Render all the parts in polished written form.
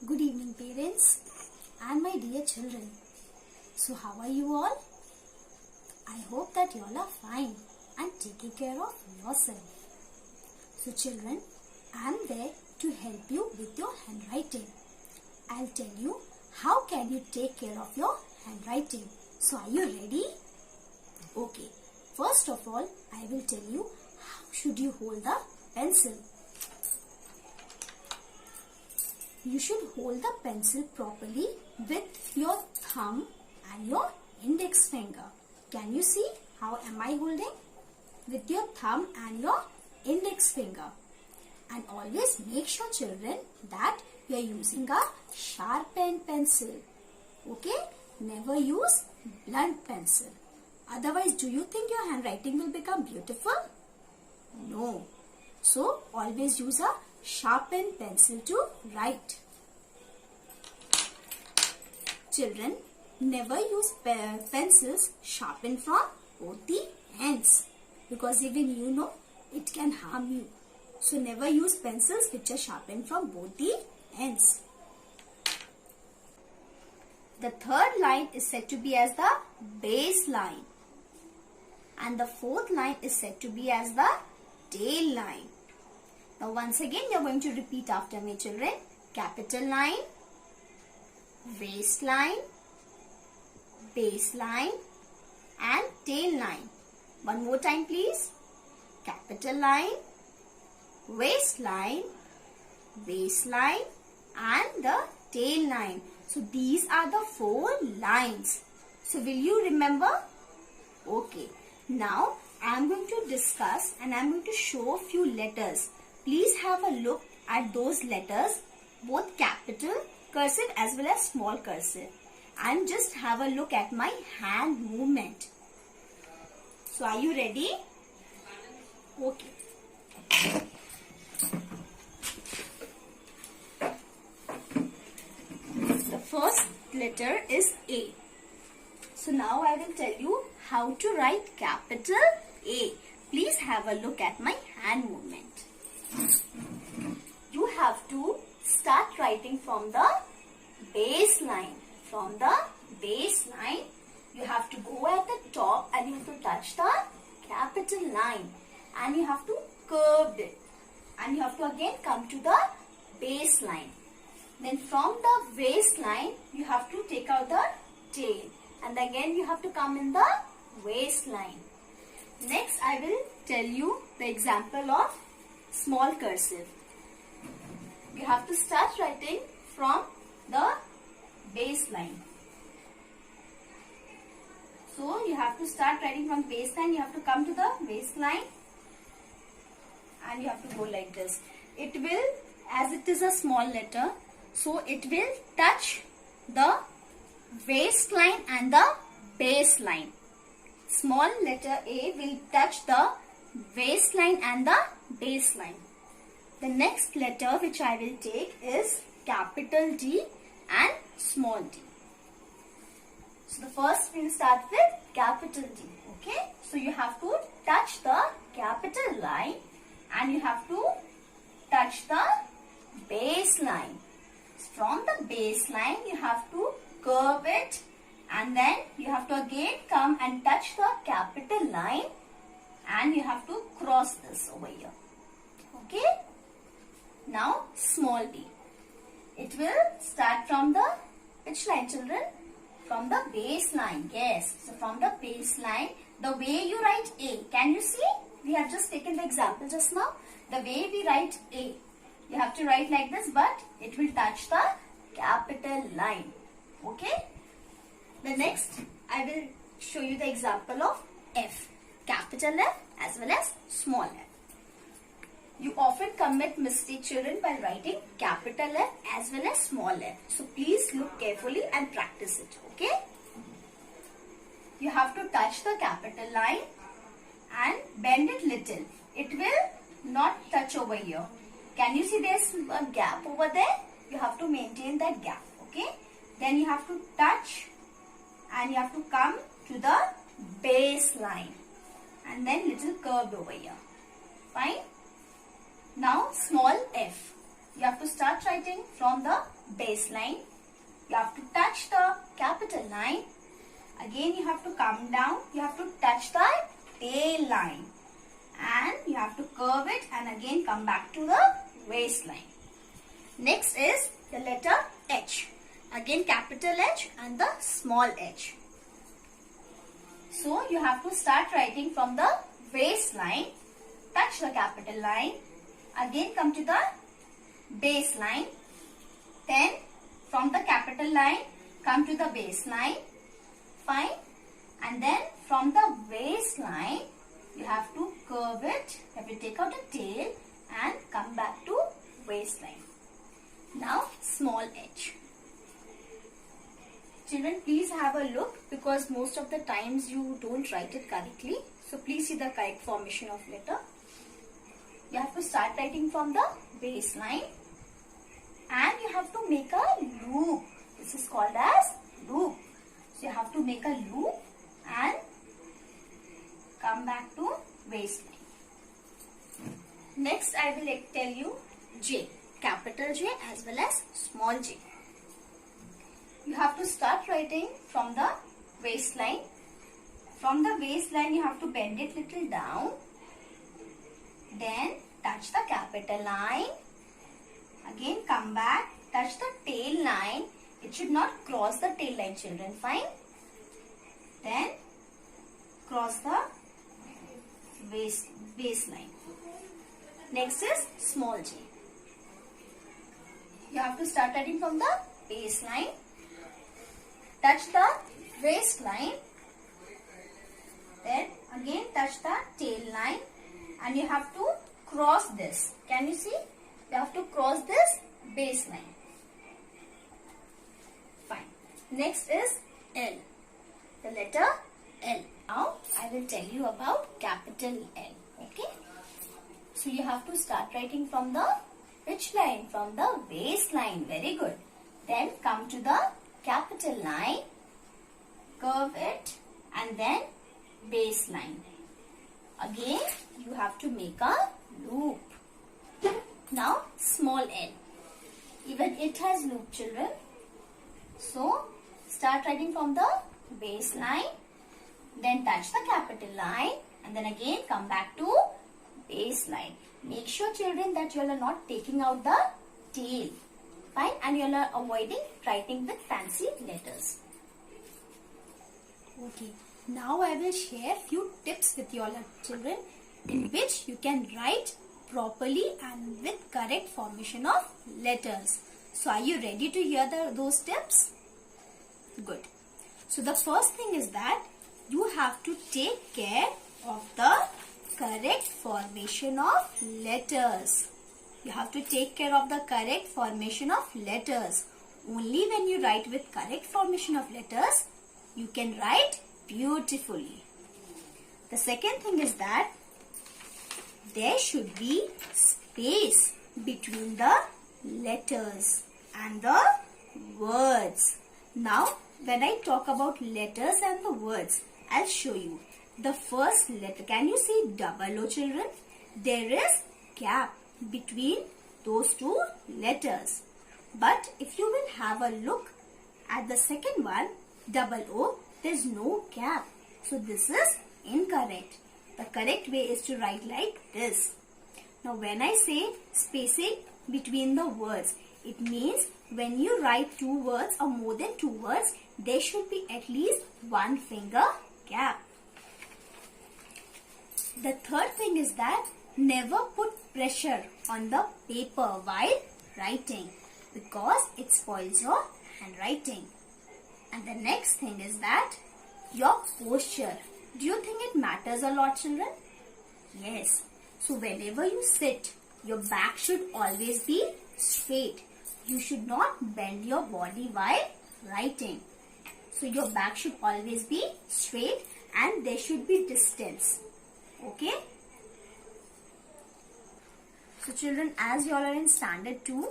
Good evening, parents and my dear children. So how are you all? I hope that you all are fine and taking care of yourself. So children, I am there to help you with your handwriting. I'll tell you how can you take care of your handwriting. So are you ready? Okay. First of all, I will tell you how should you hold the pencil. You should hold the pencil properly with your thumb and your index finger. Can you see how am I holding? With your thumb and your index finger. And always make sure, children, that you are using a sharpened pencil. Okay? Never use blunt pencil. Otherwise, do you think your handwriting will become beautiful? No. So, always use a sharpened pencil to write. Children, never use pencils sharpened from both the ends, because even you know it can harm you. So, never use pencils which are sharpened from both the ends. The third line is said to be as the base line. And the fourth line is said to be as the tail line. Now once again you are going to repeat after me, children. Capital line, waistline, baseline and tail line. One more time please. Capital line, waistline, baseline and the tail line. So these are the 4 lines. So will you remember? Okay. Now I am going to discuss and I am going to show a few letters. Please have a look at those letters, both capital, cursive as well as small cursive. And just have a look at my hand movement. So are you ready? Okay. The first letter is A. So now I will tell you how to write capital A. Please have a look at my hand movement. You have to start writing from the base line. From the base line, you have to go at the top and you have to touch the capital line. And you have to curve it. And you have to again come to the base line. Then from the waistline, you have to take out the tail. And again you have to come in the waistline. Next I will tell you the example of small cursive. You have to start writing from the baseline. So you have to start writing from baseline. You have to come to the waistline. And you have to go like this. It will, as it is a small letter, so it will touch the waistline and the baseline. Small letter A will touch the waistline and the baseline. The next letter which I will take is capital D and small d. So the first we will start with capital D. Okay. So you have to touch the capital line and you have to touch the baseline. From the baseline you have to curve it and then you have to again come and touch the capital line and you have to cross this over here. Okay. Now small d. It will start from the which line, children? From the baseline. Yes. So from the baseline, the way you write A. Can you see? We have just taken the example just now. The way we write A. You have to write like this, but it will touch the capital line. Okay. The next, I will show you the example of F. Capital F as well as small f. You often commit mistake, children, by writing capital F as well as small f. So please look carefully and practice it. Okay. You have to touch the capital line and bend it little. It will not touch over here. Can you see there's a gap over there? You have to maintain that gap. Okay. Then you have to touch and you have to come to the baseline and then little curved over here. Fine. Now small f. You have to start writing from the base line. You have to touch the capital line. Again, you have to come down. You have to touch the tail line. And you have to curve it and again come back to the waistline. Next is the letter H. Again, capital H and the small h. So, you have to start writing from the waistline. Touch the capital line. Again, come to the base line. Then, from the capital line, come to the base line. Fine. And then, from the waistline, you have to curve it. You have to take out the tail and come back to waistline. Now, small h. Children, please have a look because most of the times you don't write it correctly. So, please see the correct formation of letter. You have to start writing from the baseline and you have to make a loop. This is called as loop. So, you have to make a loop and come back to waistline. Next, I will tell you J. Capital J as well as small j. You have to start writing from the waistline. From the waistline, you have to bend it little down. Then touch the capital line. Again come back, touch the tail line. It should not cross the tail line, children. Fine. Then cross the waistline. Next is small j. You have to start writing from the baseline. Touch the waistline. Then again touch the tail line. And you have to cross this. Can you see? You have to cross this baseline. Fine. Next is L. The letter L. Now I will tell you about capital L. Okay. So you have to start writing from the which line? From the waistline. Very good. Then come to the capital line. Curve it and then baseline. Again you have to make a loop. Now small l. Even it has loop, children. So start writing from the baseline. Then touch the capital line. And then again come back to baseline. Make sure, children, that you are not taking out the tail. Fine. And you are avoiding writing with fancy letters. Okay. Now I will share few tips with you all children in which you can write properly and with correct formation of letters. So are you ready to hear those tips? Good. So the first thing is that you have to take care of the correct formation of letters. You have to take care of the correct formation of letters. Only when you write with correct formation of letters, you can write beautifully. The second thing is that there should be space between the letters and the words. Now, when I talk about letters and the words, I'll show you. The first letter, can you see double O, children? There is gap between those two letters. But if you will have a look at the second one, double O, there's no gap. So this is incorrect. The correct way is to write like this. Now when I say spacing between the words, it means when you write two words or more than two words, there should be at least one finger gap. The third thing is that never put pressure on the paper while writing because it spoils your handwriting. And the next thing is that your posture. Do you think it matters a lot, children? Yes. So whenever you sit, your back should always be straight. You should not bend your body while writing. So your back should always be straight and there should be distance. Okay? So children, as you all are in standard 2,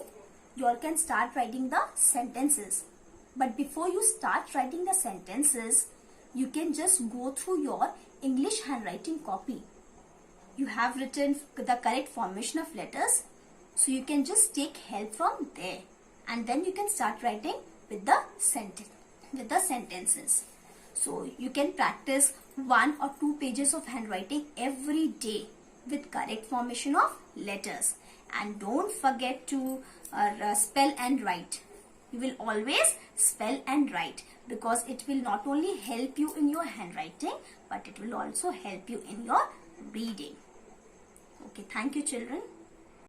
you all can start writing the sentences. But before you start writing the sentences, you can just go through your English handwriting copy. You have written the correct formation of letters, so you can just take help from there. and then you can start writing with the sentences. So you can practice 1 or 2 pages of handwriting every day with correct formation of letters. And don't forget to spell and write. You will always spell and write, because it will not only help you in your handwriting, but it will also help you in your reading. Okay, thank you children.